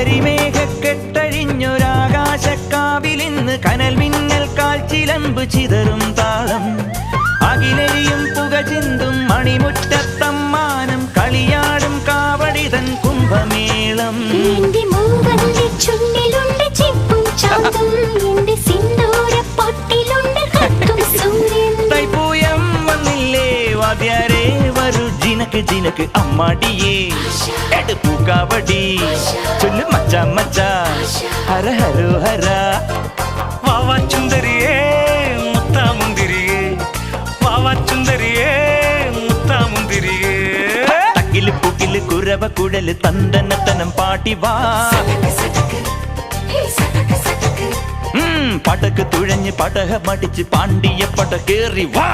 കരിമേഘക്കെട്ടഴിഞ്ഞൊരാകാശക്കാവിലിന്ന് കനൽ മിന്നൽ കാൽച്ചിലമ്പ് ചിതറും താളം അകിലരിയും പുക ചിന്തും മണിമുറ്റത്തമ്മാനം കളിയാടും കാവടിതൻ കുംഭമേളം തൈപ്പൂയം വന്നില്ലേ വാദ്യാരേ വരൂ ജിനക്ക് ജിനക്ക് അമ്മാടിയേ എടുപ്പൂ കാവടി ചൊല്ലു മച്ചാ മച്ചാ ഹര ഹരോ ഹര വാവാ ചുന്ദരിയേ മുത്താമുന്തിരിയേ വാവാ ചുന്ദരിയേ മുത്താമുന്തിരിയേ തക്കില് പുകില് കുരവ കുഴല് തന്തനത്തനം പാട്ടി വാ പടക്ക് തുഴഞ്ഞ് പടക മടിച്ച് പാണ്ടിയ പട കേറി വാ